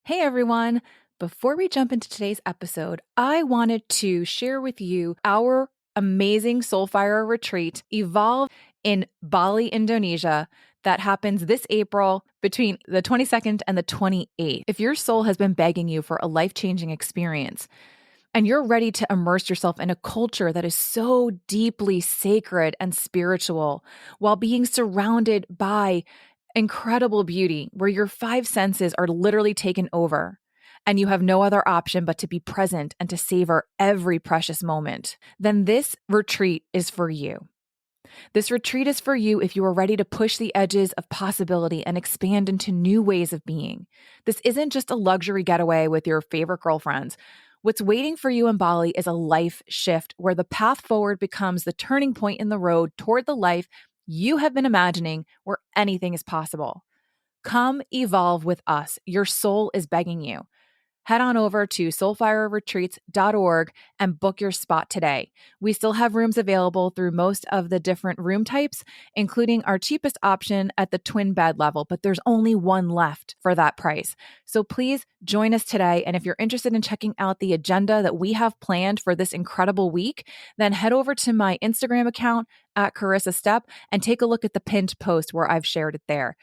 Hey everyone! Before we jump into today's episode, I wanted to share with you our amazing Soulfire retreat, Evolve in Bali, Indonesia, that happens this April between the 22nd and the 28th. If your soul has been begging you for a life-changing experience, and you're ready to immerse yourself in a culture that is so deeply sacred and spiritual while being surrounded by incredible beauty, where your five senses are literally taken over and you have no other option but to be present and to savor every precious moment, then this retreat is for you. This retreat is for you if you are ready to push the edges of possibility and expand into new ways of being. This isn't just a luxury getaway with your favorite girlfriends. What's waiting for you in Bali is a life shift where the path forward becomes the turning point in the road toward the life you have been imagining, where anything is possible. Come evolve with us. Your soul is begging you. Head on over to soulfireretreats.org and book your spot today. We still have rooms available through most of the different room types, including our cheapest option at the twin bed level, but there's only one left for that price. So please join us today. And if you're interested in checking out the agenda that we have planned for this incredible week, then head over to my Instagram account at Carissa Step and take a look at the pinned post where I've shared it there.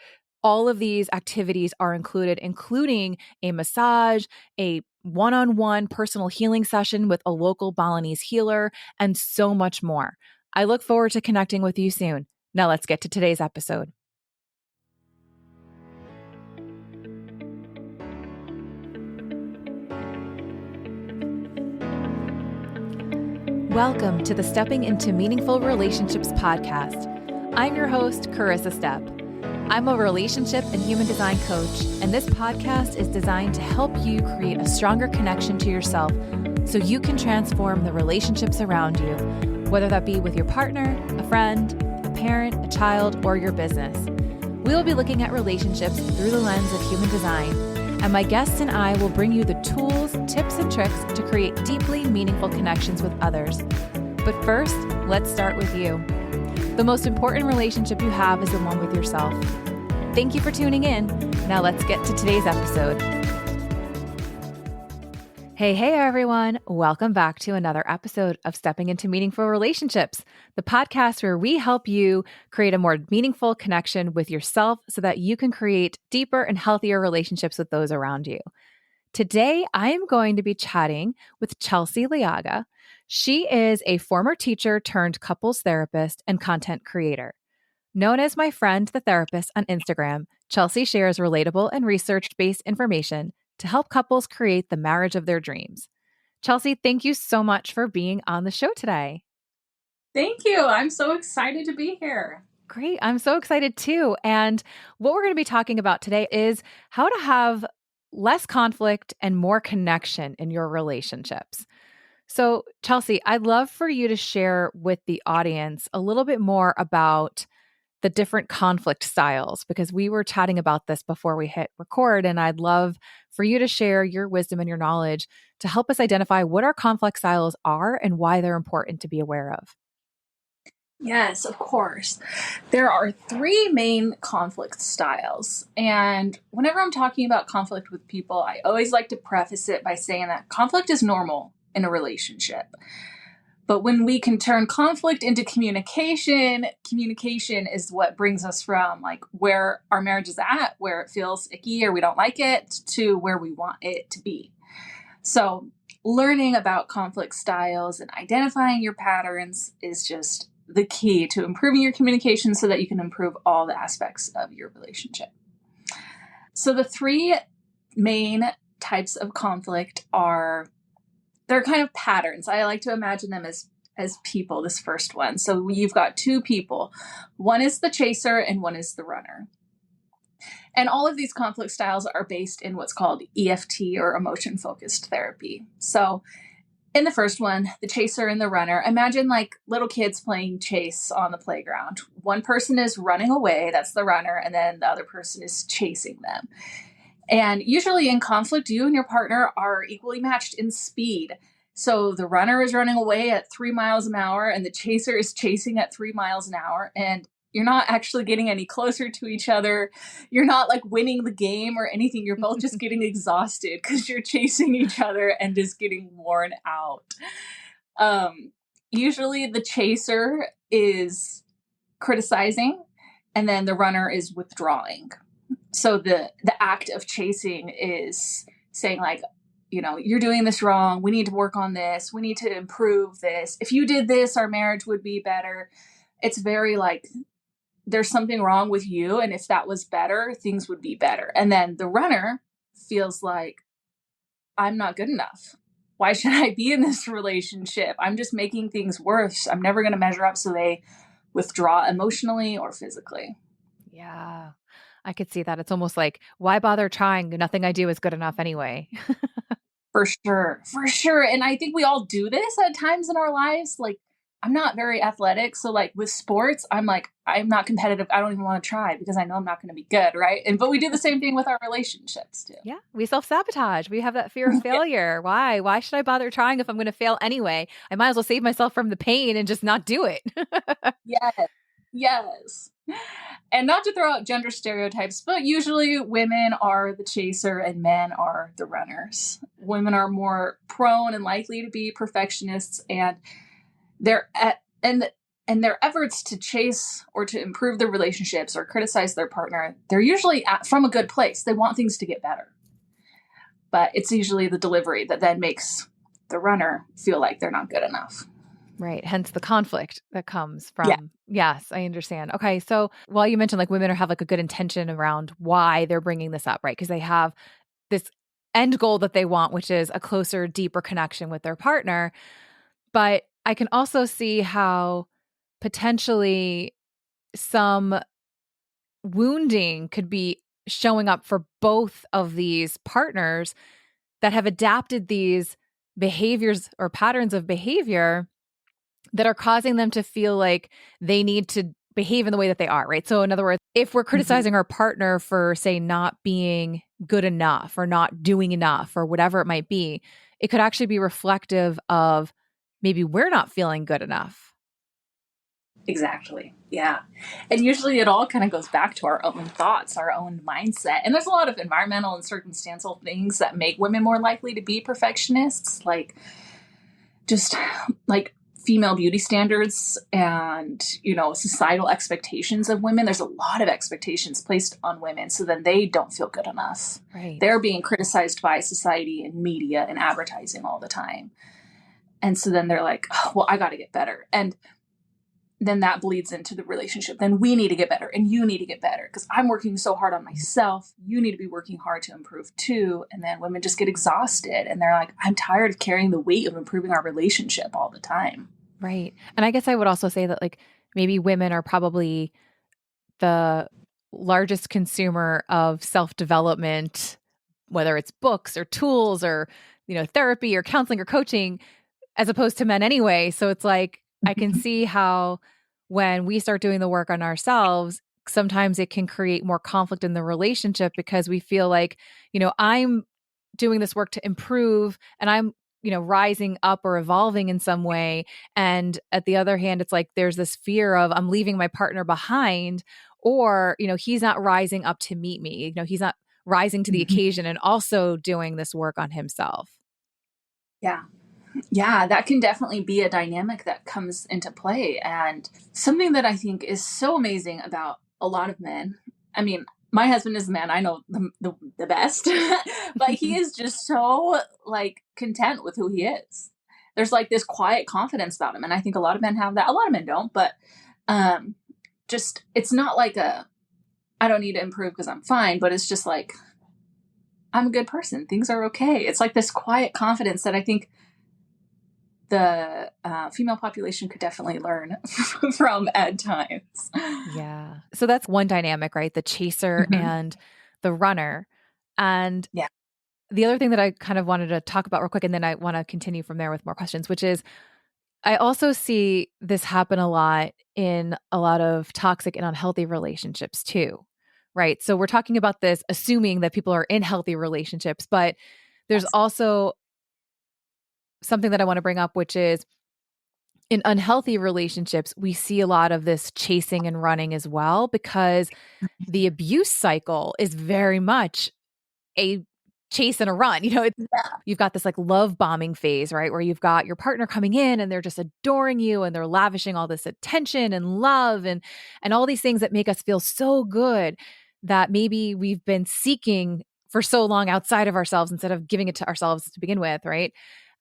All of these activities are included, including a massage, a one-on-one personal healing session with a local Balinese healer, and so much more. I look forward to connecting with you soon. Now let's get to today's episode. Welcome to the Stepping into Meaningful Relationships podcast. I'm your host, Carissa Step. I'm a relationship and human design coach, and this podcast is designed to help you create a stronger connection to yourself so you can transform the relationships around you, whether that be with your partner, a friend, a parent, a child, or your business. We will be looking at relationships through the lens of human design, and my guests and I will bring you the tools, tips, and tricks to create deeply meaningful connections with others. But first, let's start with you. The most important relationship you have is the one with yourself. Thank you for tuning in. Now let's get to today's episode. Hey everyone. Welcome back to another episode of Stepping into Meaningful Relationships, the podcast where we help you create a more meaningful connection with yourself so that you can create deeper and healthier relationships with those around you. Today, I am going to be chatting with Chelsea Liaga. She is a former teacher turned couples therapist and content creator. Known as my friend, the therapist on Instagram, Chelsea shares relatable and research-based information to help couples create the marriage of their dreams. Chelsea, thank you so much for being on the show today. Thank you. I'm so excited to be here. Great. I'm so excited too. And what we're going to be talking about today is how to have less conflict and more connection in your relationships. So, Chelsea, I'd love for you to share with the audience a little bit more about the different conflict styles, because we were chatting about this before we hit record, and I'd love for you to share your wisdom and your knowledge to help us identify what our conflict styles are and why they're important to be aware of. Yes, of course. There are three main conflict styles. And whenever I'm talking about conflict with people, I always like to preface it by saying that conflict is normal in a relationship. But when we can turn conflict into communication is what brings us from like where our marriage is at, where it feels icky or we don't like it, to where we want it to be. So learning about conflict styles and identifying your patterns is just the key to improving your communication so that you can improve all the aspects of your relationship. So the three main types of conflict they're kind of patterns. I like to imagine them as people, this first one. So you've got two people. One is the chaser and one is the runner. And all of these conflict styles are based in what's called EFT, or emotion-focused therapy. So in the first one, the chaser and the runner, imagine like little kids playing chase on the playground. One person is running away, that's the runner, and then the other person is chasing them. And usually in conflict, you and your partner are equally matched in speed. So the runner is running away at 3 miles an hour and the chaser is chasing at 3 miles an hour. And You're not actually getting any closer to each other. You're not like winning the game or anything. You're both just getting exhausted because you're chasing each other and just getting worn out. Usually the chaser is criticizing and then the runner is withdrawing. So the act of chasing is saying like, you're doing this wrong. We need to work on this. We need to improve this. If you did this, our marriage would be better. It's very like, there's something wrong with you. And if that was better, things would be better. And then the runner feels like, I'm not good enough. Why should I be in this relationship? I'm just making things worse. I'm never going to measure up. So they withdraw emotionally or physically. Yeah, I could see that. It's almost like, why bother trying? Nothing I do is good enough anyway. For sure. For sure. And I think we all do this at times in our lives. Like, I'm not very athletic. So, like, with sports, I'm like, I'm not competitive. I don't even want to try because I know I'm not going to be good. Right. But we do the same thing with our relationships too. Yeah, we self-sabotage. We have that fear of failure. Why? Why should I bother trying if I'm going to fail anyway? I might as well save myself from the pain and just not do it. Yes. Yes. And not to throw out gender stereotypes, but usually women are the chaser and men are the runners. Women are more prone and likely to be perfectionists, and their and their efforts to chase or to improve their relationships or criticize their partner, they're usually from a good place. They want things to get better. But it's usually the delivery that then makes the runner feel like they're not good enough. Right. Hence the conflict that comes from, yes, I understand. Okay. So while you mentioned like women have like a good intention around why they're bringing this up, right? Because they have this end goal that they want, which is a closer, deeper connection with their partner. But I can also see how potentially some wounding could be showing up for both of these partners that have adapted these behaviors or patterns of behavior that are causing them to feel like they need to behave in the way that they are, right? So in other words, if we're criticizing our partner for, say, not being good enough or not doing enough or whatever it might be, it could actually be reflective of maybe we're not feeling good enough. Exactly. Yeah. And usually it all kind of goes back to our own thoughts, our own mindset. And there's a lot of environmental and circumstantial things that make women more likely to be perfectionists, like just like female beauty standards and, societal expectations of women. There's a lot of expectations placed on women. So then they don't feel good enough. Right. They're being criticized by society and media and advertising all the time. And so then they're like, oh, well, I got to get better. And then that bleeds into the relationship. Then we need to get better and you need to get better because I'm working so hard on myself. You need to be working hard to improve too. And then women just get exhausted and they're like, I'm tired of carrying the weight of improving our relationship all the time. Right. And I guess I would also say that like maybe women are probably the largest consumer of self-development, whether it's books or tools or, therapy or counseling or coaching, as opposed to men anyway. So it's like, I can see how when we start doing the work on ourselves, sometimes it can create more conflict in the relationship because we feel like, I'm doing this work to improve and I'm, rising up or evolving in some way. And at the other hand, it's like there's this fear of I'm leaving my partner behind or, he's not rising up to meet me. He's not rising to the occasion and also doing this work on himself. Yeah. Yeah, that can definitely be a dynamic that comes into play. And something that I think is so amazing about a lot of men, I mean, my husband is a man I know the best, but he is just so like content with who he is. There's like this quiet confidence about him. And I think a lot of men have that. A lot of men don't, but just, it's not like I don't need to improve because I'm fine, but it's just like, I'm a good person. Things are okay. It's like this quiet confidence that I think the female population could definitely learn from at times. Yeah. So that's one dynamic, right? The chaser and the runner. And yeah, the other thing that I kind of wanted to talk about real quick, and then I want to continue from there with more questions, which is I also see this happen a lot in a lot of toxic and unhealthy relationships too, right? So we're talking about this assuming that people are in healthy relationships, but there's also something that I want to bring up, which is in unhealthy relationships, we see a lot of this chasing and running as well, because the abuse cycle is very much a chase and a run. Yeah. You've got this like love bombing phase, right? Where you've got your partner coming in and they're just adoring you and they're lavishing all this attention and love and all these things that make us feel so good that maybe we've been seeking for so long outside of ourselves instead of giving it to ourselves to begin with, right?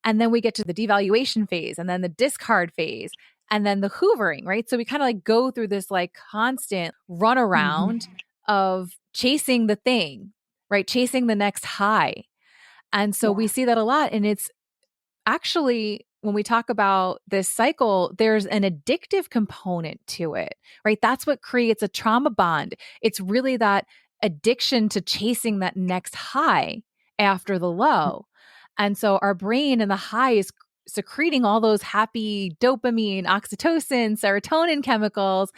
And then we get to the devaluation phase and then the discard phase and then the hoovering, right? So we kind of like go through this like constant runaround of chasing the thing, right? Chasing the next high. And so we Yeah. see that a lot. And it's actually, when we talk about this cycle, there's an addictive component to it, right? That's what creates a trauma bond. It's really that addiction to chasing that next high after the low. And so our brain in the high is secreting all those happy dopamine, oxytocin, serotonin chemicals.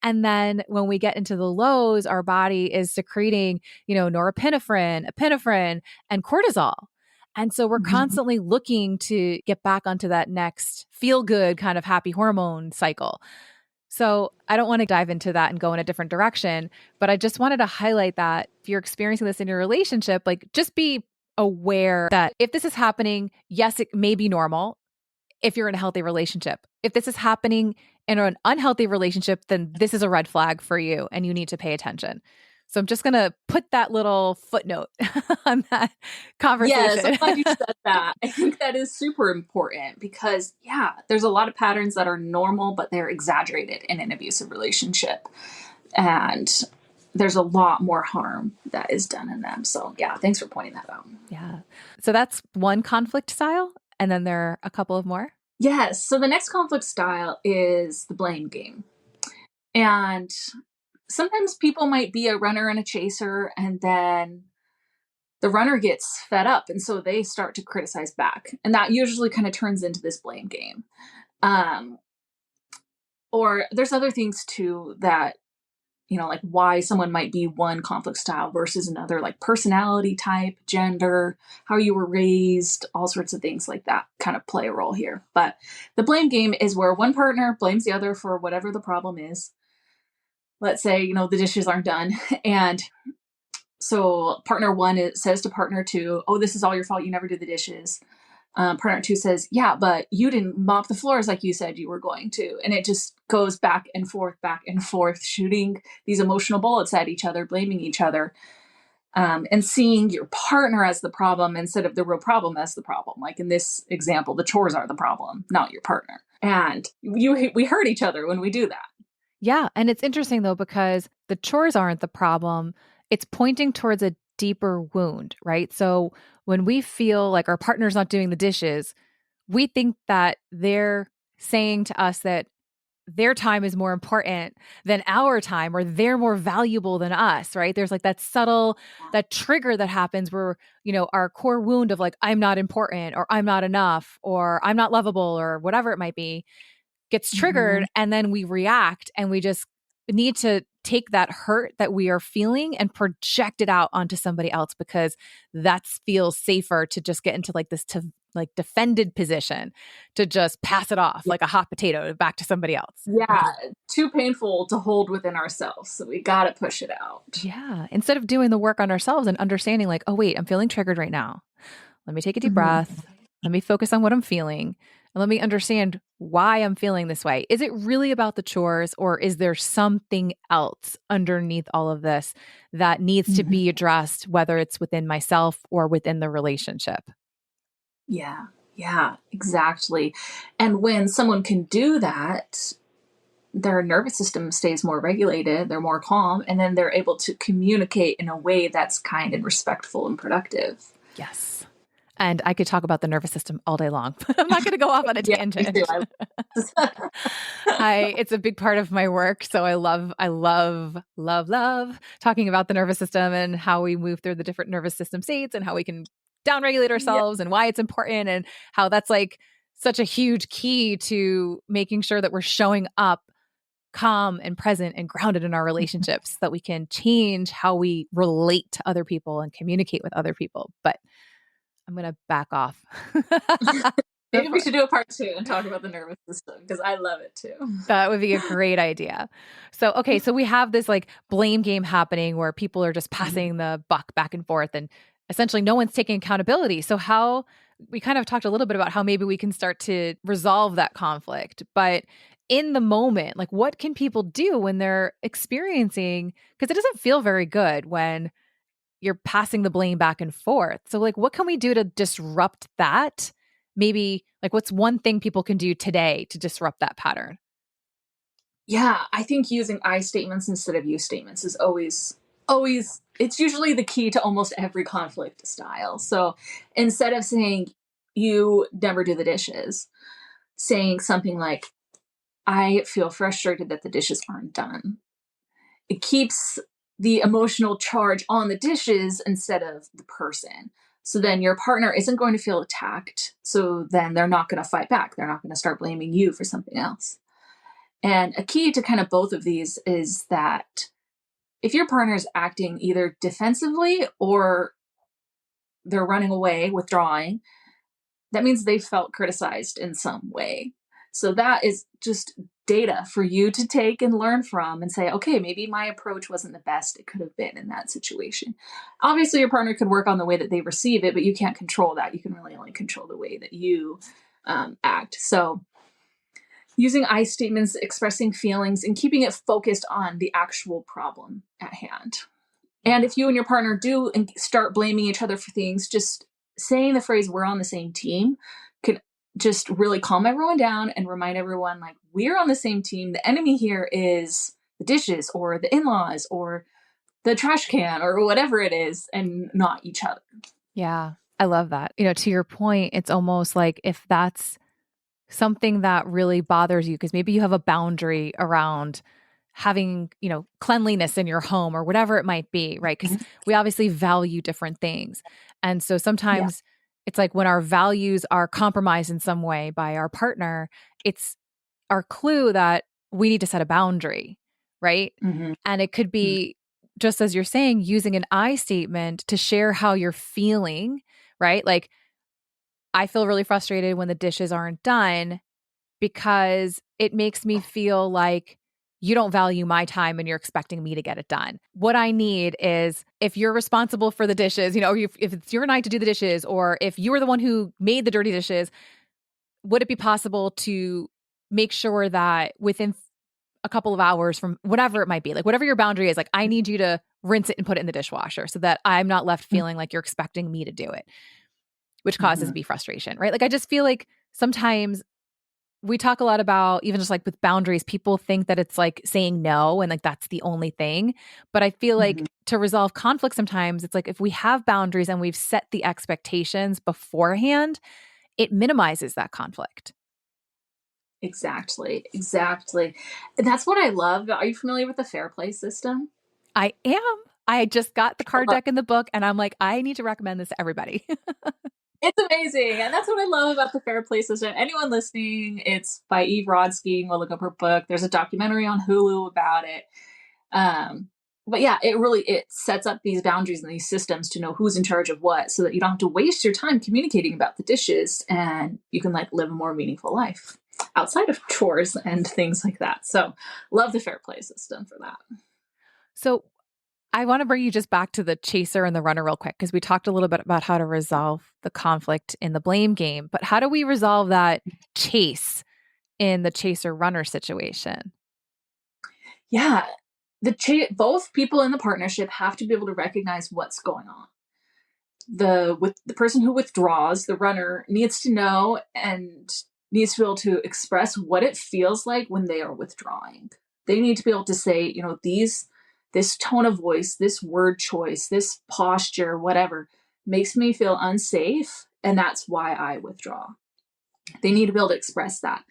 And then when we get into the lows, our body is secreting, norepinephrine, epinephrine, and cortisol. And so we're constantly looking to get back onto that next feel good kind of happy hormone cycle. So I don't want to dive into that and go in a different direction, but I just wanted to highlight that if you're experiencing this in your relationship, like just be aware that if this is happening, yes, it may be normal if you're in a healthy relationship. If this is happening in an unhealthy relationship, then this is a red flag for you and you need to pay attention. So I'm just going to put that little footnote on that Yes, I'm conversation. glad you said that. I think that is super important because, yeah, there's a lot of patterns that are normal, but they're exaggerated in an abusive relationship. And there's a lot more harm that is done in them. So, yeah, thanks for pointing that out. Yeah. So that's one conflict style. And then there are a couple of more. Yes. So the next conflict style is the blame game. And sometimes people might be a runner and a chaser, and then the runner gets fed up. And so they start to criticize back. And that usually kind of turns into this blame game. Or there's other things too that, like why someone might be one conflict style versus another, like personality type, gender, how you were raised, all sorts of things like that kind of play a role here. But the blame game is where one partner blames the other for whatever the problem is. Let's say, the dishes aren't done. And so partner one says to partner two, oh, this is all your fault. You never did the dishes. Partner two says, yeah, but you didn't mop the floors like you said you were going to. And it just goes back and forth, shooting these emotional bullets at each other, blaming each other, and seeing your partner as the problem instead of the real problem as the problem. Like in this example, the chores are the problem, not your partner. And we hurt each other when we do that. Yeah. And it's interesting though, because the chores aren't the problem. It's pointing towards a deeper wound, right? So when we feel like our partner's not doing the dishes, we think that they're saying to us that their time is more important than our time, or they're more valuable than us, right? There's like that subtle, that trigger that happens where, our core wound of like, I'm not important, or I'm not enough, or I'm not lovable, or whatever it might be, gets triggered. And then we react, and we just need to take that hurt that we are feeling and project it out onto somebody else, because that feels safer to just get into like this like defended position, to just pass it off like a hot potato back to somebody else. Yeah, too painful to hold within ourselves. So we got to push it out. Yeah. Instead of doing the work on ourselves and understanding like, oh, wait, I'm feeling triggered right now. Let me take a deep breath. Let me focus on what I'm feeling. And let me understand why I'm feeling this way. Is it really about the chores, or is there something else underneath all of this that needs to be addressed, whether it's within myself or within the relationship? Yeah, exactly. And when someone can do that, their nervous system stays more regulated, they're more calm, and then they're able to communicate in a way that's kind and respectful and productive. Yes. And I could talk about the nervous system all day long, but I'm not going to go off on a tangent. Me too. It's a big part of my work. So I love talking about the nervous system and how we move through the different nervous system states and how we can downregulate ourselves and why it's important, and how that's like such a huge key to making sure that we're showing up calm and present and grounded in our relationships, so that we can change how we relate to other people and communicate with other people. But I'm going to back off. Maybe we should do a part 2 and talk about the nervous system because I love it too. That would be a great idea. So, okay, so we have this like blame game happening where people are just passing the buck back and forth and essentially no one's taking accountability. So, how we kind of talked a little bit about how maybe we can start to resolve that conflict, but in the moment, like what can people do when they're experiencing, because it doesn't feel very good when you're passing the blame back and forth. So, like, what can we do to disrupt that? Maybe, like, what's one thing people can do today to disrupt that pattern? Yeah, I think using I statements instead of you statements is always it's usually the key to almost every conflict style. So instead of saying you never do the dishes, saying something like I feel frustrated that the dishes aren't done. It keeps the emotional charge on the dishes instead of the person. So then your partner isn't going to feel attacked. So then they're not going to fight back. They're not going to start blaming you for something else. And a key to kind of both of these is that if your partner is acting either defensively or they're running away, withdrawing, that means they felt criticized in some way. So that is just data for you to take and learn from and say, okay, maybe my approach wasn't the best it could have been in that situation. Obviously, your partner could work on the way that they receive it, but you can't control that. You can really only control the way that you act. So using I statements, expressing feelings, and keeping it focused on the actual problem at hand. And if you and your partner do and start blaming each other for things, just saying the phrase, we're on the same team, could just really calm everyone down and remind everyone, like, we're on the same team. The enemy here is the dishes or the in laws or the trash can or whatever it is, and not each other. Yeah, I love that. To your point, it's almost like if that's something that really bothers you, because maybe you have a boundary around having, cleanliness in your home or whatever it might be, right? Because we obviously value different things. And so Yeah. sometimes it's like when our values are compromised in some way by our partner, it's our clue that we need to set a boundary, right? Mm-hmm. And it could be, just as you're saying, using an I statement to share how you're feeling, right? Like, I feel really frustrated when the dishes aren't done because it makes me feel like you don't value my time and you're expecting me to get it done. What I need is if you're responsible for the dishes, if it's your night to do the dishes, or if you were the one who made the dirty dishes, would it be possible to make sure that within a couple of hours from whatever it might be, like whatever your boundary is, like I need you to rinse it and put it in the dishwasher so that I'm not left feeling like you're expecting me to do it, which causes Mm-hmm. me frustration, right? Like I just feel like sometimes we talk a lot about, even just like with boundaries, people think that it's like saying no and like that's the only thing. But I feel like Mm-hmm. to resolve conflict sometimes it's like if we have boundaries and we've set the expectations beforehand, it minimizes that conflict. Exactly. Exactly. And that's what I love. Are you familiar with the fair play system? I am. I just got the card deck in the book and I'm like, I need to recommend this to everybody. It's amazing. And that's what I love about the Fair Play system. Anyone listening, it's by Eve Rodsky. Go look up her book. There's a documentary on Hulu about it. Um, but yeah, it sets up these boundaries and these systems to know who's in charge of what so that you don't have to waste your time communicating about the dishes and you can like live a more meaningful life outside of chores and things like that. So love the Fair Play system for that. So I want to bring you just back to the chaser and the runner real quick because we talked a little bit about how to resolve the conflict in the blame game, but how do we resolve that chase in the chaser runner situation? Yeah, both people in the partnership have to be able to recognize what's going on. The person who withdraws, the runner, needs to know and needs to be able to express what it feels like when they are withdrawing. They need to be able to say, this tone of voice, this word choice, this posture, whatever, makes me feel unsafe, and that's why I withdraw. They need to be able to express that.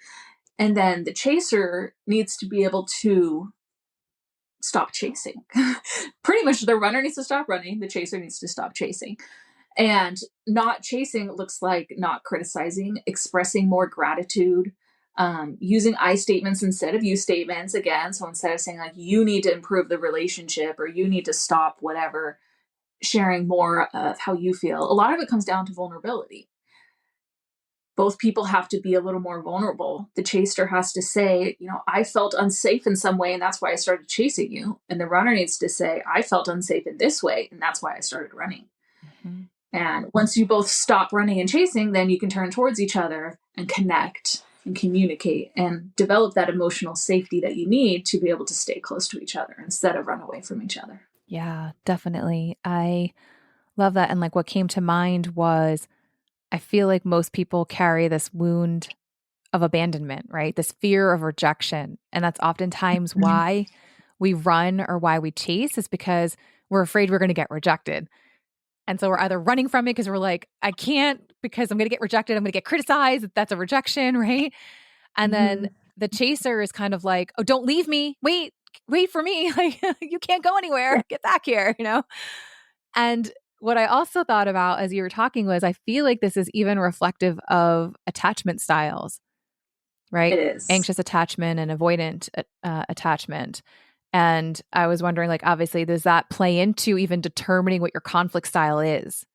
And then the chaser needs to be able to stop chasing. Pretty much the runner needs to stop running, the chaser needs to stop chasing. And not chasing looks like not criticizing, expressing more gratitude, using I statements instead of you statements again. So instead of saying like, you need to improve the relationship or you need to stop whatever, sharing more of how you feel. A lot of it comes down to vulnerability. both people have to be a little more vulnerable. The chaser has to say, I felt unsafe in some way, and that's why I started chasing you. And the runner needs to say, I felt unsafe in this way, and that's why I started running. Mm-hmm. And once you both stop running and chasing, then you can turn towards each other and connect and communicate and develop that emotional safety that you need to be able to stay close to each other instead of run away from each other. Yeah, definitely. I love that. And like what came to mind was I feel like most people carry this wound of abandonment, right? This fear of rejection. And that's oftentimes why we run or why we chase, is because we're afraid we're going to get rejected. And so we're either running from it because we're like, I can't because I'm going to get rejected. I'm going to get criticized. That's a rejection, right? And then the chaser is kind of like, oh, don't leave me. Wait for me. Like, you can't go anywhere. Get back here, And what I also thought about as you were talking was I feel like this is even reflective of attachment styles, right? It is. Anxious attachment and avoidant attachment. And I was wondering, like, obviously, does that play into even determining what your conflict style is?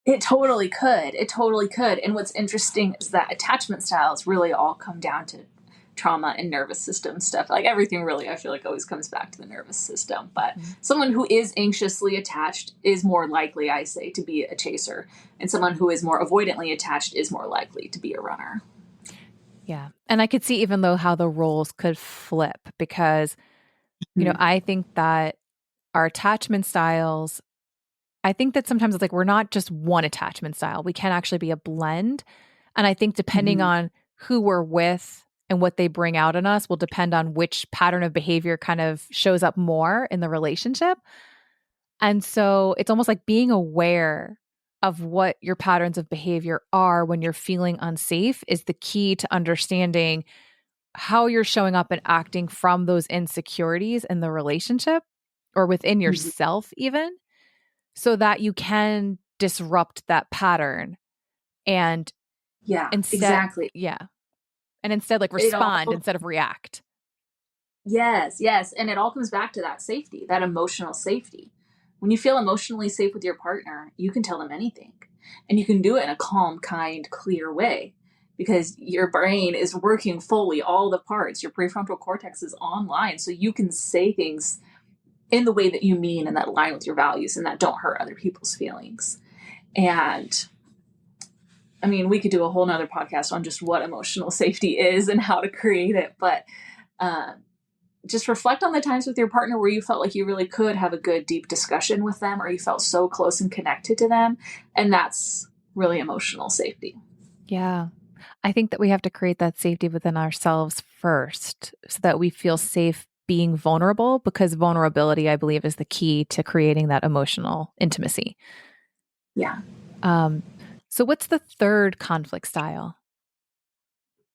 It totally could. It totally could. And what's interesting is that attachment styles really all come down to trauma and nervous system stuff. Like everything really, I feel like always comes back to the nervous system. But someone who is anxiously attached is more likely, I say, to be a chaser. And someone who is more avoidantly attached is more likely to be a runner. Yeah. And I could see even though how the roles could flip because, I think that our attachment styles, I think that sometimes it's like we're not just one attachment style. We can actually be a blend. And I think depending on who we're with and what they bring out in us will depend on which pattern of behavior kind of shows up more in the relationship. And so it's almost like being aware of what your patterns of behavior are when you're feeling unsafe is the key to understanding how you're showing up and acting from those insecurities in the relationship or within yourself even, so that you can disrupt that pattern and exactly. Yeah. And instead like respond instead of react. Yes. And it all comes back to that safety, that emotional safety. When you feel emotionally safe with your partner, you can tell them anything. And you can do it in a calm, kind, clear way because your brain is working fully, all the parts. Your prefrontal cortex is online. So you can say things in the way that you mean and that align with your values and that don't hurt other people's feelings. And I mean, we could do a whole nother podcast on just what emotional safety is and how to create it. But just reflect on the times with your partner where you felt like you really could have a good, deep discussion with them, or you felt so close and connected to them. And that's really emotional safety. Yeah. I think that we have to create that safety within ourselves first so that we feel safe being vulnerable, because vulnerability, I believe, is the key to creating that emotional intimacy. Yeah. So what's the third conflict style?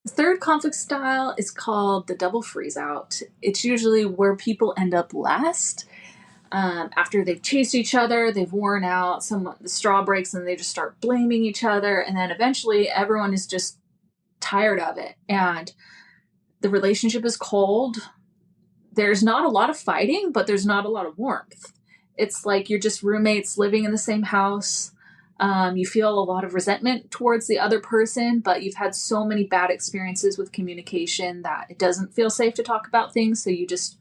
The third conflict style is called the double freeze out. It's usually where people end up last. After they've chased each other, they've worn out, the straw breaks and they just start blaming each other. And then eventually everyone is just tired of it. And the relationship is cold. There's not a lot of fighting, but there's not a lot of warmth. It's like you're just roommates living in the same house. You feel a lot of resentment towards the other person, but you've had so many bad experiences with communication that it doesn't feel safe to talk about things. So you just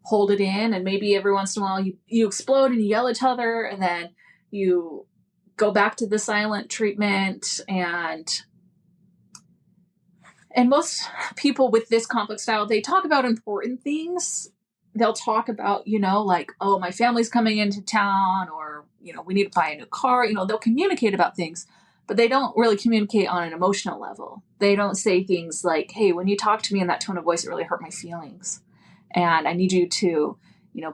hold it in, and maybe every once in a while you explode and you yell at each other, and then you go back to the silent treatment. And most people with this conflict style, they talk about important things. They'll talk about, like, oh, my family's coming into town, or, we need to buy a new car. They'll communicate about things, but they don't really communicate on an emotional level. They don't say things like, hey, when you talk to me in that tone of voice, it really hurt my feelings. And I need you to,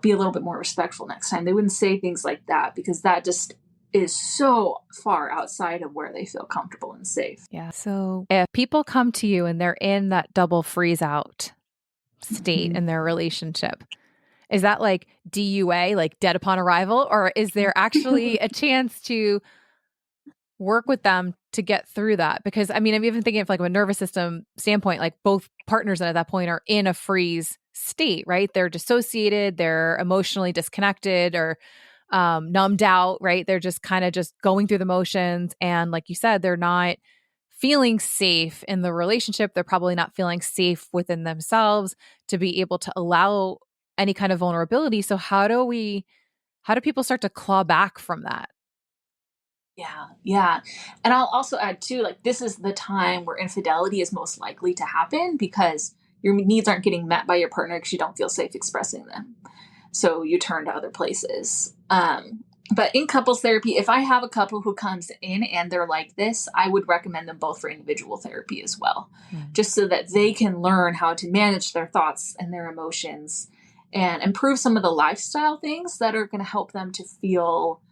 be a little bit more respectful next time. They wouldn't say things like that because that just is so far outside of where they feel comfortable and safe. Yeah. So if people come to you and they're in that double freeze out state in their relationship, is that like DUA, like dead upon arrival? Or is there actually a chance to work with them to get through that? Because I mean, I'm even thinking of like a nervous system standpoint, like both partners at that point are in a freeze state, right? They're dissociated, they're emotionally disconnected or numbed out, right? They're just kind of just going through the motions. And like you said, they're not feeling safe in the relationship. They're probably not feeling safe within themselves to be able to allow any kind of vulnerability. So how do people start to claw back from that? Yeah, yeah. And I'll also add too, like this is the time where infidelity is most likely to happen because your needs aren't getting met by your partner because you don't feel safe expressing them. So you turn to other places. But in couples therapy, if I have a couple who comes in and they're like this, I would recommend them both for individual therapy as well, just so that they can learn how to manage their thoughts and their emotions and improve some of the lifestyle things that are going to help them to feel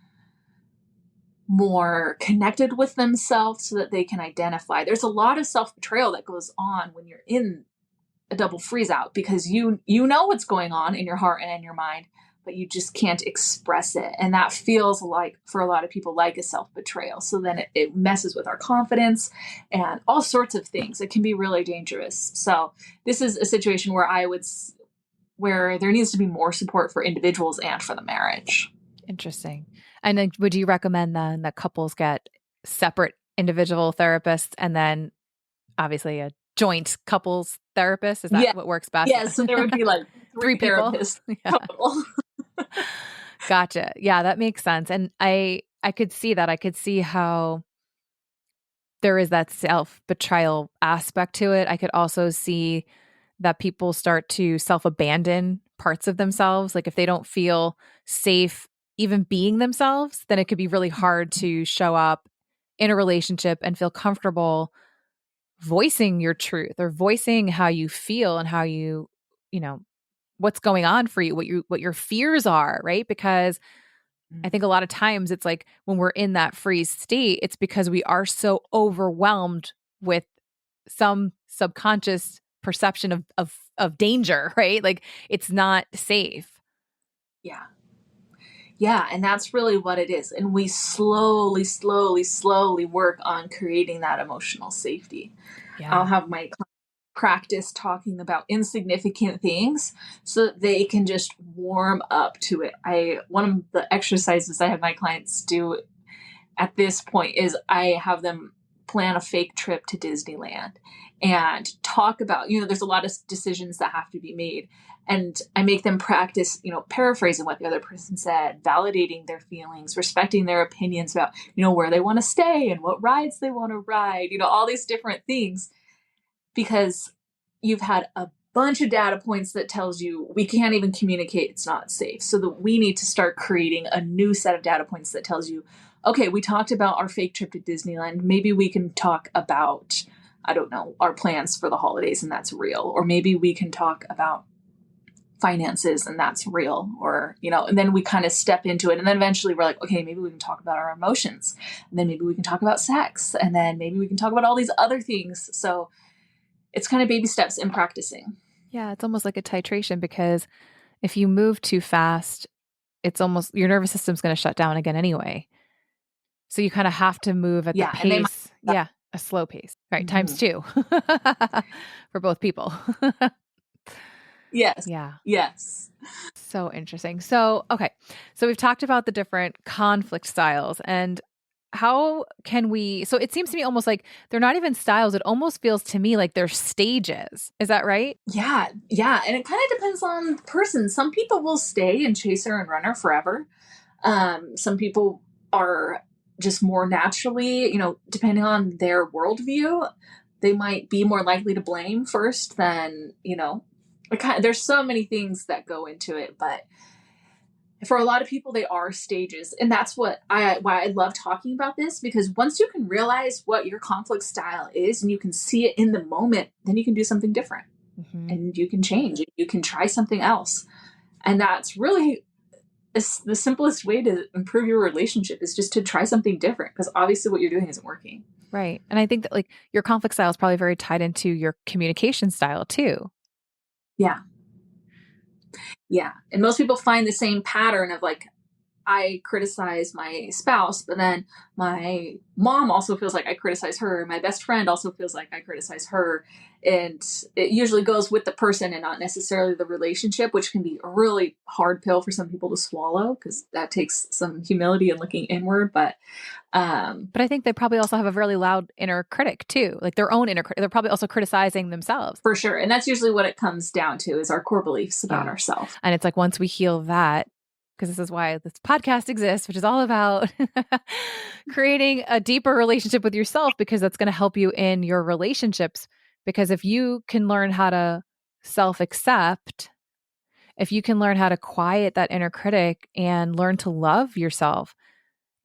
more connected with themselves so that they can identify. There's a lot of self-betrayal that goes on when you're in a double freeze out because you know what's going on in your heart and in your mind, but you just can't express it. And that feels like, for a lot of people, like a self-betrayal. So then it messes with our confidence and all sorts of things. It can be really dangerous. So this is a situation where there needs to be more support for individuals and for the marriage. Interesting. And then would you recommend then that couples get separate individual therapists and then obviously a joint couples therapist? Is that what works best? Yeah, so there would be like three people. therapists total. Gotcha. Yeah, that makes sense. And I could see that. I could see how there is that self-betrayal aspect to it. I could also see that people start to self-abandon parts of themselves. Like if they don't feel safe even being themselves, then it could be really hard to show up in a relationship and feel comfortable voicing your truth or voicing how you feel and how you know, what's going on for you, what your fears are, right? Because I think a lot of times it's like when we're in that freeze state, it's because we are so overwhelmed with some subconscious perception of danger, right? Like it's not safe. Yeah. Yeah, and that's really what it is. And we slowly, slowly, slowly work on creating that emotional safety. Yeah. I'll have my practice talking about insignificant things so that they can just warm up to it. One of the exercises I have my clients do at this point is I have them plan a fake trip to Disneyland and talk about, there's a lot of decisions that have to be made. And I make them practice, paraphrasing what the other person said, validating their feelings, respecting their opinions about, where they want to stay and what rides they want to ride, all these different things, because you've had a bunch of data points that tells you we can't even communicate, it's not safe. So that we need to start creating a new set of data points that tells you, okay, we talked about our fake trip to Disneyland. Maybe we can talk about, I don't know, our plans for the holidays and that's real. Or maybe we can talk about finances and that's real. Or, and then we kind of step into it. And then eventually we're like, okay, maybe we can talk about our emotions. And then maybe we can talk about sex. And then maybe we can talk about all these other things. So it's kind of baby steps in practicing. Yeah, it's almost like a titration because if you move too fast, it's almost your nervous system's going to shut down again anyway. So you kind of have to move at the pace. A slow pace, right? Times two for both people. Yes. Yeah. Yes. So interesting. So, okay. So we've talked about the different conflict styles and how can we, so it seems to me almost like they're not even styles. It almost feels to me like they're stages. Is that right? Yeah. Yeah. And it kind of depends on the person. Some people will stay and chaser and runner forever. Some people are just more naturally, depending on their worldview, they might be more likely to blame first than, there's so many things that go into it, but for a lot of people, they are stages. And that's why I love talking about this, because once you can realize what your conflict style is and you can see it in the moment, then you can do something different and you can change. You can try something else. And that's really the simplest way to improve your relationship is just to try something different, because obviously what you're doing isn't working. Right. And I think that like your conflict style is probably very tied into your communication style too. Yeah. Yeah. And most people find the same pattern of like I criticize my spouse, but then my mom also feels like I criticize her. My best friend also feels like I criticize her. And it usually goes with the person and not necessarily the relationship, which can be a really hard pill for some people to swallow because that takes some humility and looking inward. But I think they probably also have a really loud inner critic too, like their own inner critic. They're probably also criticizing themselves. For sure. And that's usually what it comes down to is our core beliefs about Yeah. ourselves. And it's like once we heal that, because this is why this podcast exists, which is all about creating a deeper relationship with yourself, because that's going to help you in your relationships. Because if you can learn how to self accept, if you can learn how to quiet that inner critic and learn to love yourself,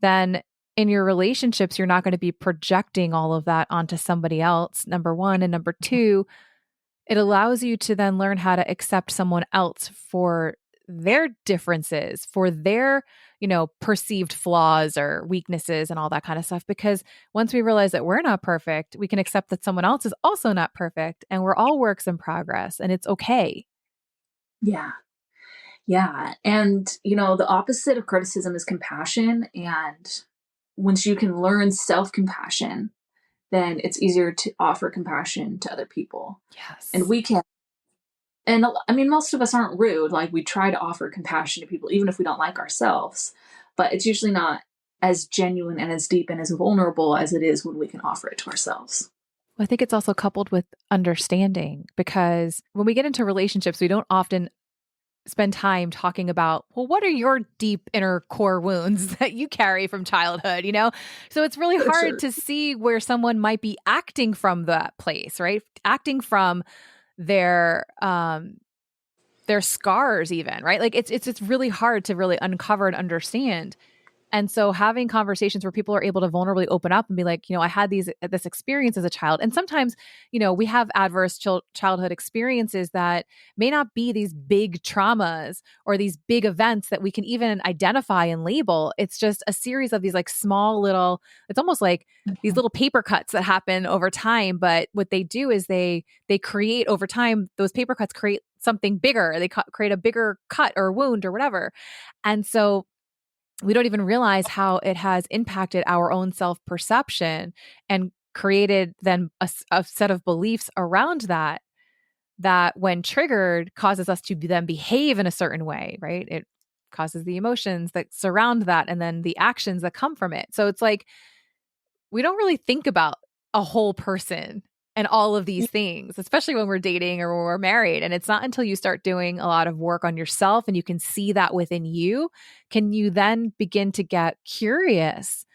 then in your relationships, you're not going to be projecting all of that onto somebody else, number one. And number two, it allows you to then learn how to accept someone else for their differences, for their, perceived flaws or weaknesses and all that kind of stuff. Because once we realize that we're not perfect, we can accept that someone else is also not perfect and we're all works in progress and it's okay. Yeah. Yeah. And, the opposite of criticism is compassion. And once you can learn self compassion, then it's easier to offer compassion to other people. And Yes. we can, and I mean, most of us aren't rude. Like we try to offer compassion to people, even if we don't like ourselves, but it's usually not as genuine and as deep and as vulnerable as it is when we can offer it to ourselves. I think it's also coupled with understanding, because when we get into relationships, we don't often spend time talking about, well, what are your deep inner core wounds that you carry from childhood, So it's really For hard sure. to see where someone might be acting from that place, right? Acting from their scars even, right? Like it's really hard to really uncover and understand. And so having conversations where people are able to vulnerably open up and be like, I had this experience as a child. And sometimes, we have adverse childhood experiences that may not be these big traumas or these big events that we can even identify and label. It's just a series of these like small little, it's almost like these little paper cuts that happen over time. But what they do is they create over time, those paper cuts create something bigger. They create a bigger cut or wound or whatever. And so we don't even realize how it has impacted our own self perception and created then a set of beliefs around that when triggered causes us to then behave in a certain way, right? It causes the emotions that surround that and then the actions that come from it. So it's like we don't really think about a whole person and all of these things, especially when we're dating or when we're married. And it's not until you start doing a lot of work on yourself and you can see that within you, can you then begin to get curious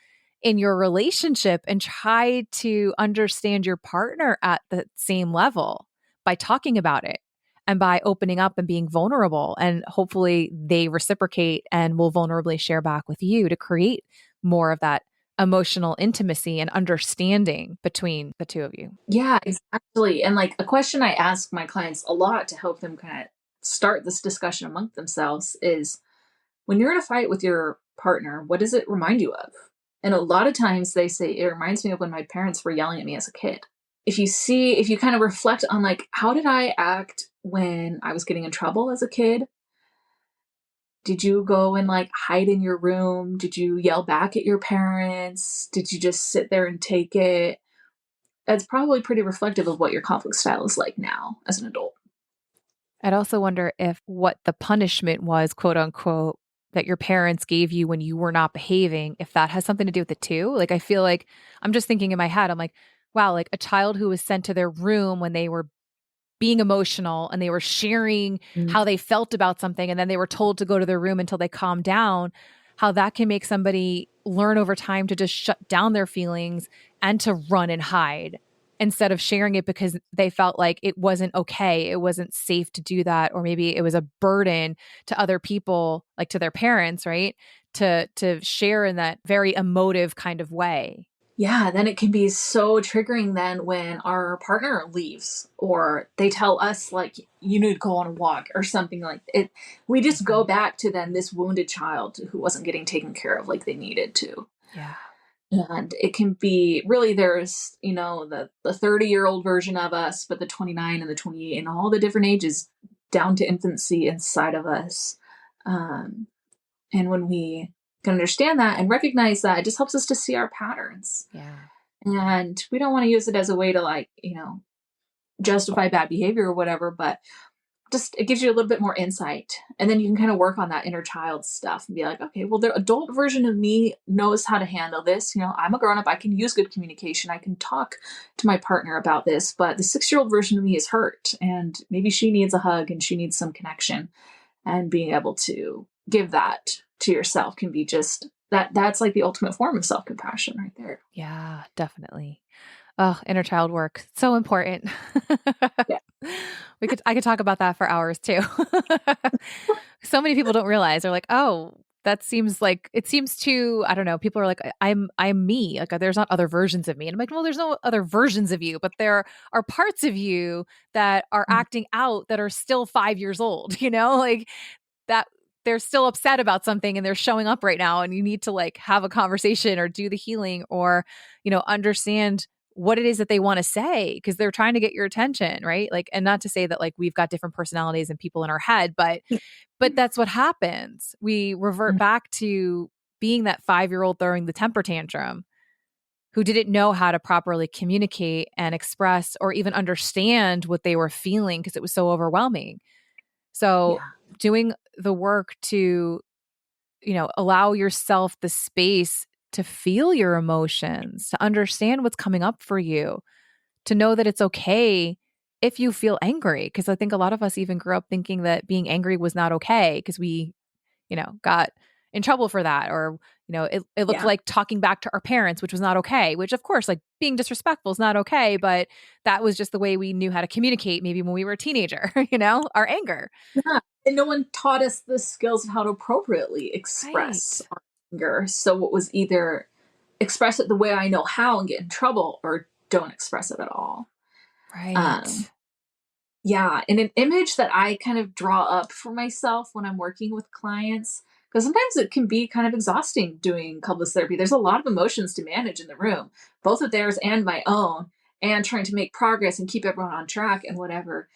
in your relationship and try to understand your partner at the same level by talking about it and by opening up and being vulnerable. And hopefully they reciprocate and will vulnerably share back with you to create more of that emotional intimacy and understanding between the two of you. Yeah, exactly. And like a question I ask my clients a lot to help them kind of start this discussion among themselves is when you're in a fight with your partner, what does it remind you of? And a lot of times they say, it reminds me of when my parents were yelling at me as a kid. If you kind of reflect on like, how did I act when I was getting in trouble as a kid? Did you go and like hide in your room? Did you yell back at your parents? Did you just sit there and take it? That's probably pretty reflective of what your conflict style is like now as an adult. I'd also wonder if what the punishment was, quote unquote, that your parents gave you when you were not behaving, if that has something to do with it too. Like, I feel like I'm just thinking in my head, I'm like, wow, like a child who was sent to their room when they were being emotional and they were sharing Mm. how they felt about something and then they were told to go to their room until they calmed down, how that can make somebody learn over time to just shut down their feelings and to run and hide instead of sharing it because they felt like it wasn't okay, it wasn't safe to do that, or maybe it was a burden to other people, like to their parents, right? To share in that very emotive kind of way. Yeah, then it can be so triggering then when our partner leaves or they tell us like you need to go on a walk or something like it. We just go Mhm. back to then this wounded child who wasn't getting taken care of like they needed to. Yeah. And it can be really there's, the 30-year-old version of us, but the 29 and the 28 and all the different ages down to infancy inside of us. Um, And when we can understand that and recognize that, it just helps us to see our patterns. Yeah. And we don't want to use it as a way to like, justify bad behavior or whatever, but just it gives you a little bit more insight. And then you can kind of work on that inner child stuff and be like, okay, well, the adult version of me knows how to handle this. I'm a grown up. I can use good communication. I can talk to my partner about this, but the 6-year-old version of me is hurt and maybe she needs a hug and she needs some connection. And being able to give that to yourself can be just that's like the ultimate form of self-compassion right there. Yeah, definitely. Oh, inner child work. So important. Yeah. I could talk about that for hours too. So many people don't realize. They're like, "Oh, that seems like it seems too, I don't know." People are like, I'm me. Like there's not other versions of me." And I'm like, "Well, there's no other versions of you, but there are parts of you that are Mhm. acting out that are still 5 years old, Like that they're still upset about something and they're showing up right now and you need to like have a conversation or do the healing or understand what it is that they want to say because they're trying to get your attention, right? Like, and not to say that like we've got different personalities and people in our head, but that's what happens. We revert back to being that 5-year-old throwing the temper tantrum who didn't know how to properly communicate and express or even understand what they were feeling because it was so overwhelming. So Yeah. doing the work to, allow yourself the space to feel your emotions, to understand what's coming up for you, to know that it's okay if you feel angry. Cause I think a lot of us even grew up thinking that being angry was not okay because we, got in trouble for that. Or, it looked Yeah. like talking back to our parents, which was not okay, which of course, like being disrespectful is not okay. But that was just the way we knew how to communicate maybe when we were a teenager, our anger. Yeah. And no one taught us the skills of how to appropriately express Right. our anger. So it was either express it the way I know how and get in trouble or don't express it at all. Um, Right. yeah. And an image that I kind of draw up for myself when I'm working with clients, because sometimes it can be kind of exhausting doing couples therapy. There's a lot of emotions to manage in the room, both of theirs and my own, and trying to make progress and keep everyone on track and whatever.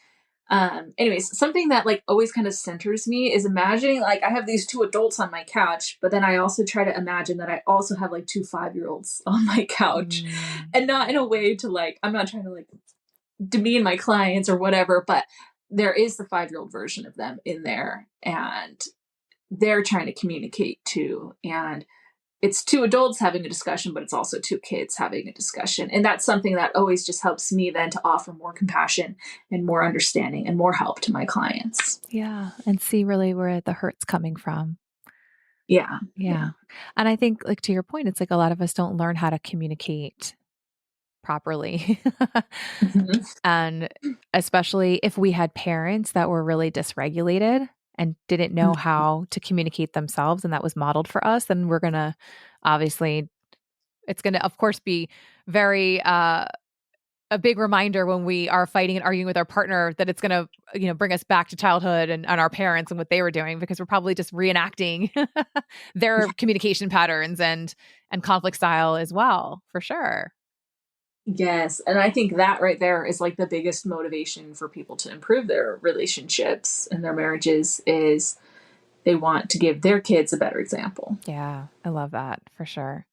Anyways, something that like always kind of centers me is imagining like I have these two adults on my couch, but then I also try to imagine that I also have like two 5-year-olds on my couch, Mm. and not in a way to like, I'm not trying to like demean my clients or whatever, but there is the 5-year-old version of them in there and they're trying to communicate too. And it's two adults having a discussion, but it's also two kids having a discussion. And that's something that always just helps me then to offer more compassion and more understanding and more help to my clients. Yeah. And see really where the hurt's coming from. Yeah. Yeah. Yeah. And I think, like, to your point, it's like a lot of us don't learn how to communicate properly. Mhm. And especially if we had parents that were really dysregulated and didn't know how to communicate themselves and that was modeled for us, then we're going to obviously, it's going to, of course, be very, a big reminder when we are fighting and arguing with our partner that it's going to, bring us back to childhood and our parents and what they were doing because we're probably just reenacting their communication patterns and conflict style as well, for sure. Yes. And I think that right there is like the biggest motivation for people to improve their relationships and their marriages is they want to give their kids a better example. Yeah, I love that for sure.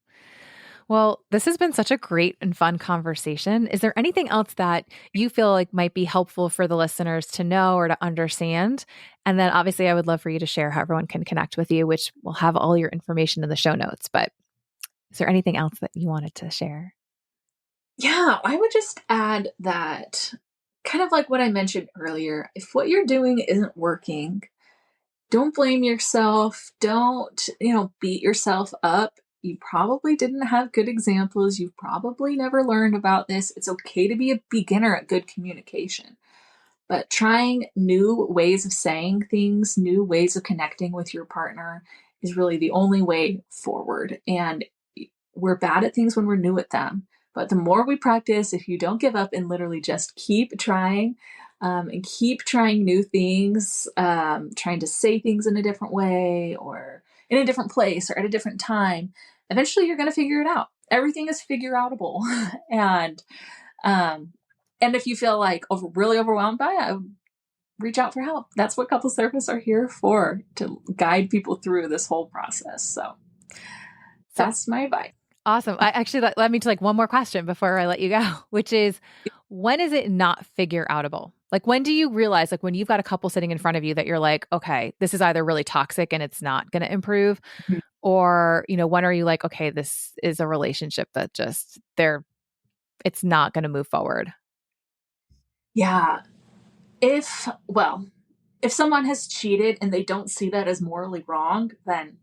Well, this has been such a great and fun conversation. Is there anything else that you feel like might be helpful for the listeners to know or to understand? And then obviously, I would love for you to share how everyone can connect with you, which will have all your information in the show notes. But is there anything else that you wanted to share? Yeah, I would just add that kind of like what I mentioned earlier, if what you're doing isn't working, don't blame yourself. Don't, beat yourself up. You probably didn't have good examples. You've probably never learned about this. It's okay to be a beginner at good communication. But trying new ways of saying things, new ways of connecting with your partner is really the only way forward. And we're bad at things when we're new at them. But the more we practice, if you don't give up and literally just keep trying and keep trying new things, trying to say things in a different way or in a different place or at a different time, eventually you're going to figure it out. Everything is figure outable. and um, and if you feel like really overwhelmed by it, I would reach out for help. That's what couples therapists are here for, to guide people through this whole process. So that's my advice. Awesome. I actually led me to like one more question before I let you go, which is, when is it not figure outable? Like, when do you realize, like, when you've got a couple sitting in front of you that you're like, okay, this is either really toxic and it's not going to improve, Mhm. or, when are you like, okay, this is a relationship that just it's not going to move forward? Yeah. If someone has cheated and they don't see that as morally wrong, then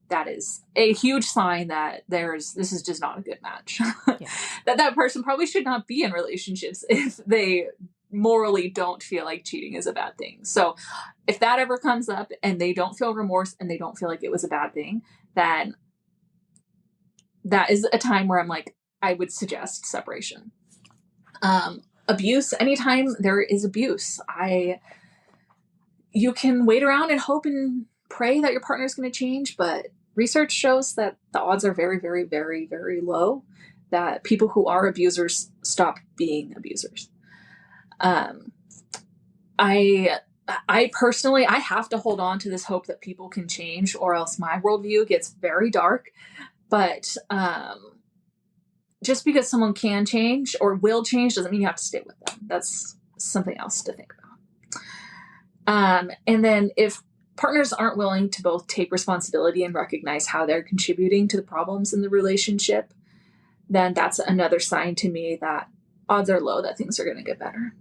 that is a huge sign that this is just not a good match. Yeah. that person probably should not be in relationships if they morally don't feel like cheating is a bad thing. So if that ever comes up and they don't feel remorse and they don't feel like it was a bad thing, then that is a time where I'm like, I would suggest separation. Abuse, anytime there is abuse, you can wait around and hope and pray that your partner is going to change, but research shows that the odds are very, very, very, very low that people who are abusers stop being abusers. I personally, I have to hold on to this hope that people can change, or else my worldview gets very dark. But just because someone can change or will change doesn't mean you have to stay with them. That's something else to think about. And then if partners aren't willing to both take responsibility and recognize how they're contributing to the problems in the relationship, then that's another sign to me that odds are low that things are going to get better.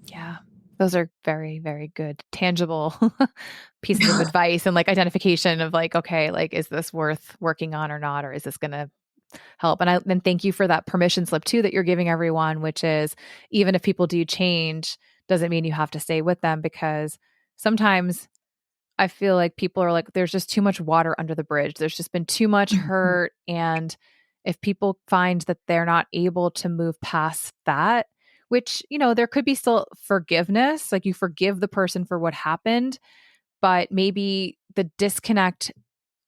Yeah. Those are very, very good, tangible pieces of advice and like identification of like, okay, like, is this worth working on or not? Or is this going to help? And thank you for that permission slip too, that you're giving everyone, which is, even if people do change, doesn't mean you have to stay with them, because sometimes I feel like people are like, there's just too much water under the bridge. There's just been too much hurt. And if people find that they're not able to move past that, which, there could be still forgiveness, like you forgive the person for what happened, but maybe the disconnect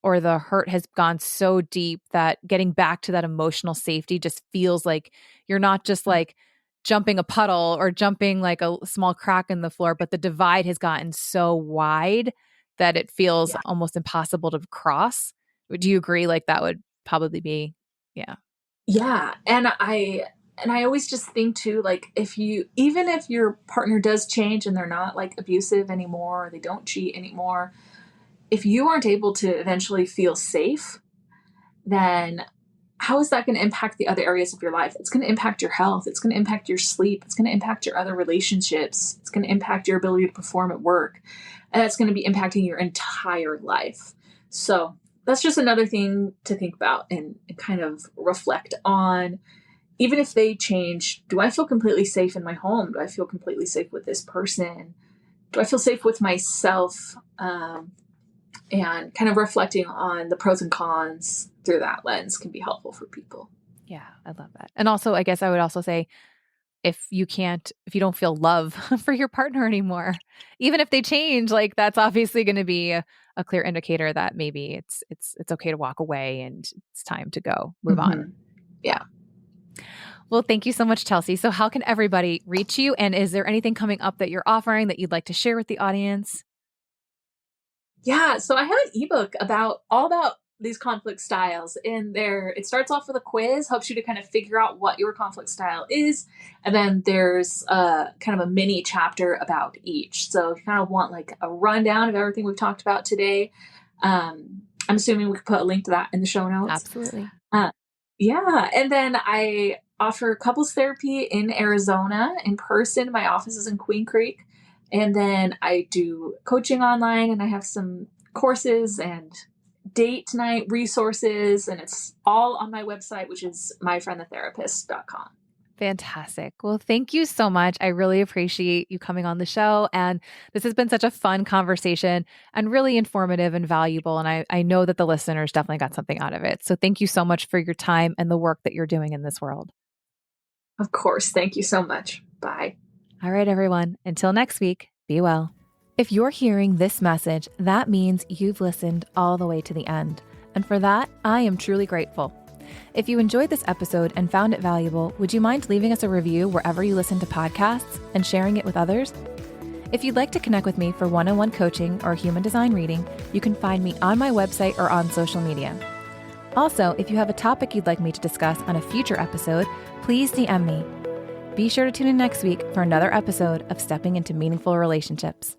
or the hurt has gone so deep that getting back to that emotional safety just feels like you're not just like jumping a puddle or jumping like a small crack in the floor, but the divide has gotten so wide that it feels almost impossible to cross. Do you agree? Like, that would probably be, yeah. Yeah. And I always just think too, like, even if your partner does change and they're not like abusive anymore, or they don't cheat anymore, if you aren't able to eventually feel safe, then how is that going to impact the other areas of your life? It's going to impact your health. It's going to impact your sleep. It's going to impact your other relationships. It's going to impact your ability to perform at work. And that's going to be impacting your entire life. So that's just another thing to think about and kind of reflect on. Even if they change, do I feel completely safe in my home? Do I feel completely safe with this person? Do I feel safe with myself? And kind of reflecting on the pros and cons through that lens can be helpful for people. Yeah, I love that. And also, I guess I would also say, if you don't feel love for your partner anymore, even if they change, like, that's obviously going to be a clear indicator that maybe it's okay to walk away and it's time to go move on. Yeah. Well, thank you so much, Chelsey. So how can everybody reach you? And is there anything coming up that you're offering that you'd like to share with the audience? Yeah. So I have an ebook all about these conflict styles. And it starts off with a quiz, helps you to kind of figure out what your conflict style is. And then there's kind of a mini chapter about each. So if you kind of want like a rundown of everything we've talked about today, I'm assuming we could put a link to that in the show notes. Absolutely. Yeah. And then I offer couples therapy in Arizona in person. My office is in Queen Creek. And then I do coaching online, and I have some courses and date night resources, and it's all on my website, which is myfriendthetherapist.com. Fantastic. Well, thank you so much. I really appreciate you coming on the show. And this has been such a fun conversation and really informative and valuable. And I know that the listeners definitely got something out of it. So thank you so much for your time and the work that you're doing in this world. Of course. Thank you so much. Bye. All right, everyone. Until next week, be well. If you're hearing this message, that means you've listened all the way to the end. And for that, I am truly grateful. If you enjoyed this episode and found it valuable, would you mind leaving us a review wherever you listen to podcasts and sharing it with others? If you'd like to connect with me for one-on-one coaching or human design reading, you can find me on my website or on social media. Also, if you have a topic you'd like me to discuss on a future episode, please DM me. Be sure to tune in next week for another episode of Stepping into Meaningful Relationships.